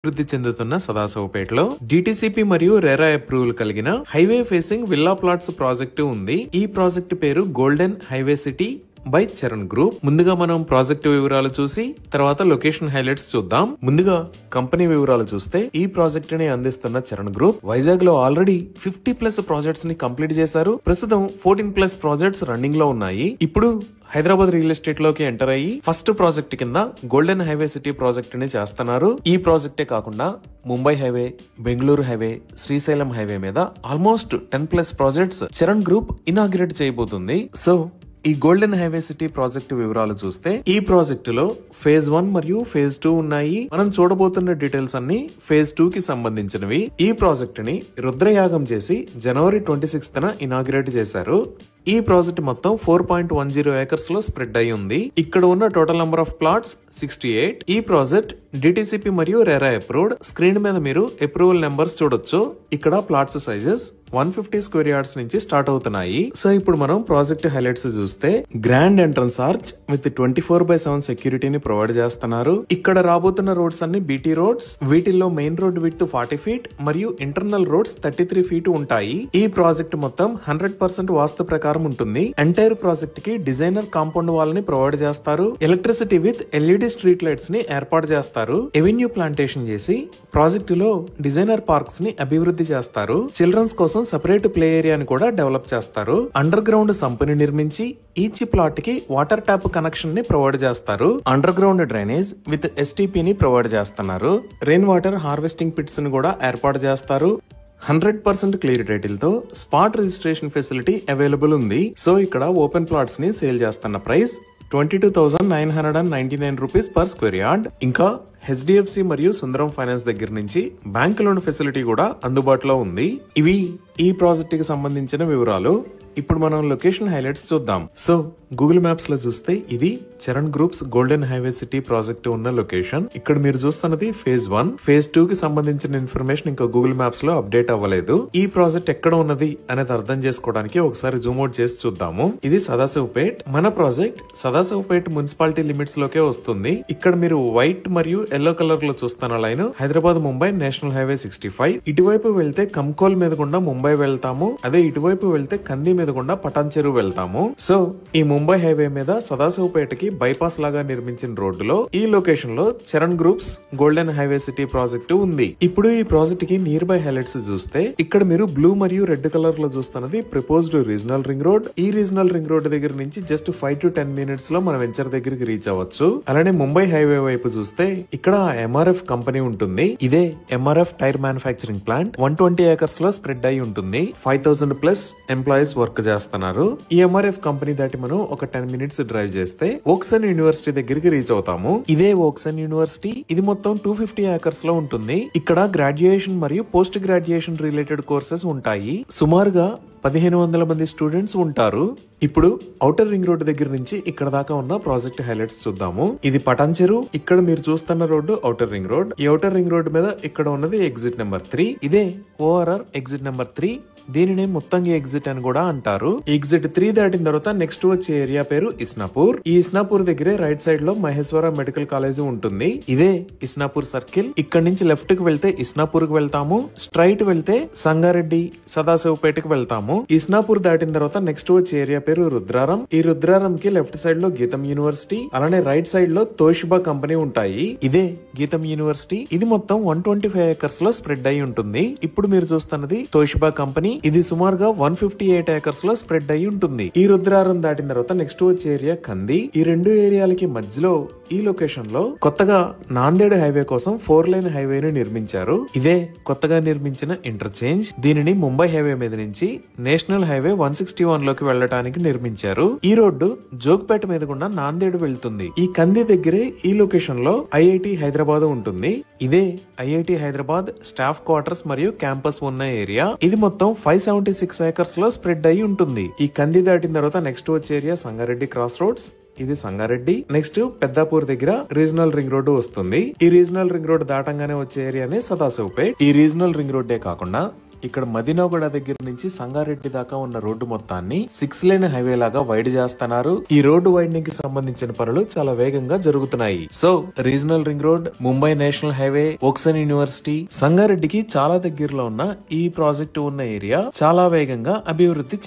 అభివృద్ధి చెందుతున్న సదాశివపేటలో డిటిసిపి మరియు రెరా అప్రూవల్ కలిగిన highway facing villa plots project ఉంది. ఈ ప్రాజెక్టు పేరు golden highway city by Charan group. ముందుగా మనం ప్రాజెక్టు వివరాలు చూసి తర్వాత లొకేషన్ హైలైట్స్ చూద్దాం. ముందుగా కంపెనీ వివరాలు చూస్తే ఈ ప్రాజెక్ట్ ని అందిస్తున్న చరణ్ గ్రూప్ వైజాగ్ లో ఆల్రెడీ 50+ ప్రాజెక్ట్స్ ని కంప్లీట్ చేశారు. ప్రస్తుతం 14+ ప్రాజెక్ట్స్ రన్నింగ్ లో ఉన్నాయి. ఇప్పుడు హైదరాబాద్ రియల్ ఎస్టేట్ లోకి ఎంటర్ అయ్యి ఫస్ట్ ప్రాజెక్ట్ కింద గోల్డెన్ హైవే సిటీ ప్రాజెక్ట్ ని చేస్తున్నారు. ఈ ప్రాజెక్టే కాకుండా Mumbai highway, Bengaluru highway, Srisailam highway మీద almost 10+ projects Charan group inaugurate చేయబోతుంది. సో ఈ గోల్డెన్ హైవే సిటీ ప్రాజెక్టు వివరాలు చూస్తే ఈ ప్రాజెక్టు లో ఫేజ్ 1 మరియు ఫేజ్ 2 ఉన్నాయి. మనం చూడబోతున్న డీటెయిల్స్ అన్ని ఫేజ్ 2 కి సంబంధించినవి. ఈ ప్రాజెక్ట్ ని రుద్రయాగం చేసి జనవరి 26న ఇనాగ్రేట్ చేశారు. ఈ ప్రాజెక్ట్ మొత్తం 4.10 ఏకర్స్ లో స్ప్రెడ్ అయి ఉంది. ఇక్కడ ఉన్న టోటల్ నంబర్ ఆఫ్ ప్లాట్స్ 68. ఈ ప్రాజెక్ట్ డిటిసిపి మరియు రెరా అప్రూవ్డ్. స్క్రీన్ మీద మీరు అప్రూవల్ నెంబర్స్ చూడొచ్చు. ఇక్కడ ప్లాట్స్ సైజెస్ 150 స్క్వేర్ యార్డ్స్ నుంచి స్టార్ట్ అవుతున్నాయి. సో ఇప్పుడు మనం ప్రాజెక్ట్ హైలైట్స్ చూస్తే గ్రాండ్ ఎంట్రన్స్ ఆర్చ్ విత్ 24/7 సెక్యూరిటీని ప్రొవైడ్ చేస్తున్నారు. ఇక్కడ రాబోతున్న రోడ్స్ అన్ని బీటీ రోడ్స్. వీటిల్లో మెయిన్ రోడ్ విడ్త్ 40 ఫీట్ మరియు ఇంటర్నల్ రోడ్స్ 33 ఫీట్ ఉంటాయి. ఈ ప్రాజెక్ట్ మొత్తం 100% వాస్తు ప్రకారం ఉంటుంది. ఎంటైర్ ప్రాజెక్ట్ కి డిజైనర్ కాంపౌండ్ వాల్ ని ప్రొవైడ్ చేస్తారు. Electricity with LED street lights ని ఏర్పాటు చేస్తారు. ఎవెన్యూ ప్లాంటేషన్ చేసి ప్రాజెక్ట్ లో డిజైనర్ పార్క్స్ ని అభివృద్ధి చేస్తారు. చిల్డ్రన్స్ కోసం సెపరేట్ ప్లే ఏరియాని కూడా డెవలప్ చేస్తారు. అండర్ గ్రౌండ్ సంపుని నిర్మించి ఈచ్ ప్లాట్ కి వాటర్ ట్యాప్ కనెక్షన్ ని ప్రొవైడ్ చేస్తారు. Under ground drainage with STP ని ప్రొవైడ్ చేస్తున్నారు. రెయిన్ వాటర్ హార్వెస్టింగ్ పిట్స్ ని కూడా ఏర్పాటు చేస్తారు. 100% క్లియర్ టైటిల్ తో స్పాట్ రిజిస్ట్రేషన్ ఫెసిలిటీ అవైలబుల్ ఉంది. సో ఇక్కడ ఓపెన్ ప్లాట్స్ ని సేల్ చేస్తున్న price 22,999 rupees per square yard. ఇంకా HDFC మరియు సుందరం ఫైనాన్స్ దగ్గర నుంచి బ్యాంక్ లోన్ ఫెసిలిటీ కూడా అందుబాటులో ఉంది. ఇవి ఈ ప్రాజెక్ట్ కి సంబంధించిన వివరాలు. ఇప్పుడు మనం లొకేషన్ హైలైట్స్ చూద్దాం. సో గూగుల్ మ్యాప్స్ లో చూస్తే ఇది Charan groups golden highway city project ఉన్న లొకేషన్. ఇక్కడ మీరు చూస్తున్నది ఫేజ్ 1. ఫేజ్ 2 కి సంబంధించిన ఇన్ఫర్మేషన్ ఇంకా గూగుల్ మ్యాప్స్ లో అప్డేట్ అవ్వలేదు. ఈ ప్రాజెక్ట్ ఎక్కడ ఉన్నది అనేది అర్థం చేసుకోవడానికి ఒకసారి జూమ్ అవుట్ చేసి చూద్దాము. ఇది సదాశివపేట్. మన ప్రాజెక్ట్ సదాశివపేట్ మున్సిపాలిటీ లిమిట్స్ లోకే వస్తుంది. ఇక్కడ మీరు వైట్ మరియు ఎల్లో కలర్ లో చూస్తున్న line Hyderabad Mumbai national highway 65. ఇటువైపు వెళ్తే కంకోల్ మీద గుండా ముంబై వెళ్తాము. అదే ఇటువైపు వెళ్తే కంది మీద గుండా పటాన్ చెరువు వెళ్తాము. సో ఈ ముంబై హైవే మీద సదాశివపేటకి బైపాస్ లాగా నిర్మించిన రోడ్డులో ఈ లొకేషన్ లో Charan groups golden highway city project ఉంది. ఇప్పుడు ఈ ప్రాజెక్ట్ కి నియర్ బై హైలైట్స్ చూస్తే ఇక్కడ మీరు బ్లూ మరియు రెడ్ కలర్ లో చూస్తున్నది ప్రపోజ్డ్ రీజనల్ రింగ్ రోడ్. ఈ రీజనల్ రింగ్ రోడ్ దగ్గర నుంచి జస్ట్ 5 to 10 మినిట్స్ లో మన వెంచర్ దగ్గరికి రీచ్ అవ్వచ్చు. అలానే ముంబై హైవే వైపు చూస్తే ఇక్కడ MRF కంపెనీ ఉంటుంది. ఇదే MRF tyre manufacturing plant 120 acres లో స్ప్రెడ్ అయి ఉంటుంది. 5,000+ ఎంప్లాయీస్ వర్క్ చేస్తున్నారు. ఈ MRF కంపెనీ దాటి మనం ఒక 10 మినిట్స్ డ్రైవ్ చేస్తే ఓక్సన్ యూనివర్సిటీ దగ్గరికి రీచ్ అవుతాము. ఇదే ఓక్సన్ యూనివర్సిటీ. ఇది మొత్తం 250 ఏకర్స్ లో ఉంటుంది. ఇక్కడ గ్రాడ్యుయేషన్ మరియు పోస్ట్ గ్రాడ్యుయేషన్ రిలేటెడ్ కోర్సెస్ ఉంటాయి. సుమారుగా 1,500 మంది స్టూడెంట్స్ ఉంటారు. ఇప్పుడు ఔటర్ రింగ్ రోడ్ దగ్గర నుంచి ఇక్కడ దాకా ఉన్న ప్రాజెక్ట్ హైలైట్స్ చూద్దాము. ఇది పటాన్ చెరువు. ఇక్కడ మీరు చూస్తున్న రోడ్డు ఔటర్ రింగ్ రోడ్. ఈ ఔటర్ రింగ్ రోడ్ మీద ఇక్కడ ఉన్నది ఎగ్జిట్ నెంబర్ 3. ఇదే ORR ఎగ్జిట్ నెంబర్ 3. దీనినే ముత్తంగి ఎగ్జిట్ అని కూడా అంటారు. ఎగ్జిట్ 3 దాటిన తర్వాత నెక్స్ట్ వచ్చే ఏరియా పేరు ఇస్నాపూర్. ఈ ఇస్నాపూర్ దగ్గరే రైట్ సైడ్ లో మహేశ్వర మెడికల్ కాలేజ్ ఉంటుంది. ఇదే ఇస్నాపూర్ సర్కిల్. ఇక్కడ నుంచి లెఫ్ట్ కి వెళ్తే ఇస్నాపూర్ కి వెళ్తాము. స్ట్రైట్ వెళ్తే సంగారెడ్డి, సదాశివపేటకి వెళ్తాము. ఇస్నాపూర్ దాటిన తర్వాత నెక్స్ట్ వచ్చే ఏరియా పేరు రుద్రారం. ఈ రుద్రారం కి లెఫ్ట్ సైడ్ లో గీతం యూనివర్సిటీ, అలానే రైట్ సైడ్ లో తోషిబా కంపెనీ ఉంటాయి. ఇదే గీతం యూనివర్సిటీ. ఇది మొత్తం 125 ఏకర్స్ లో స్ప్రెడ్ అయి ఉంటుంది. ఇప్పుడు మీరు చూస్తున్నది తోషిబా కంపెనీ. ఇది సుమారుగా 158 ఏకర్స్ లో స్ప్రెడ్ అయి ఉంటుంది. ఈ రుద్రారం దాటిన తర్వాత నెక్స్ట్ వచ్చే ఏరియా కంది. ఈ రెండు ఏరియాలకి మధ్యలో ఈ లొకేషన్ లో కొత్తగా నాందేడ్ హైవే కోసం 4 లైన్ హైవేని నిర్మించారు. ఇదే కొత్తగా నిర్మించిన ఇంటర్చేంజ్. దీనిని ముంబై హైవే మీద నుంచి నేషనల్ హైవే 161 లోకి వెళ్లడానికి నిర్మించారు. ఈ రోడ్డు జోగ్పేట మీద గుండా నాందేడ్ వెళ్తుంది. ఈ కంది దగ్గరే ఈ లొకేషన్ లో IIT హైదరాబాద్ ఉంటుంది. ఇదే IIT హైదరాబాద్ స్టాఫ్ క్వార్టర్స్ మరియు క్యాంపస్ ఉన్న ఏరియా. ఇది మొత్తం 576 ఏకర్స్ లో స్ప్రెడ్ అయి ఉంటుంది. ఈ కంది దాటిన తర్వాత నెక్స్ట్ వచ్చే ఏరియా సంగారెడ్డి క్రాస్ రోడ్స్. ఇది సంగారెడ్డి. నెక్స్ట్ పెద్దాపూర్ దగ్గర రీజనల్ రింగ్ రోడ్డు వస్తుంది. ఈ రీజనల్ రింగ్ రోడ్ దాటంగానే వచ్చే ఏరియానే సదాశివపేట్. ఈ రీజనల్ రింగ్ రోడ్డే కాకుండా ఇక్కడ మదినోగడ దగ్గర నుంచి సంగారెడ్డి దాకా ఉన్న రోడ్డు మొత్తాన్ని 6 లేన్ హైవే లాగా వైడ్ చేస్తున్నారు. ఈ రోడ్డు వైడనింగ్ కి సంబంధించిన పనులు చాలా వేగంగా జరుగుతున్నాయి. So regional ring road, Mumbai national highway, Woxsen university, సంగారెడ్డికి చాలా దగ్గరలో ఉన్న ఈ ప్రాజెక్టు ఉన్న ఏరియా చాలా వేగంగా అభివృద్ధి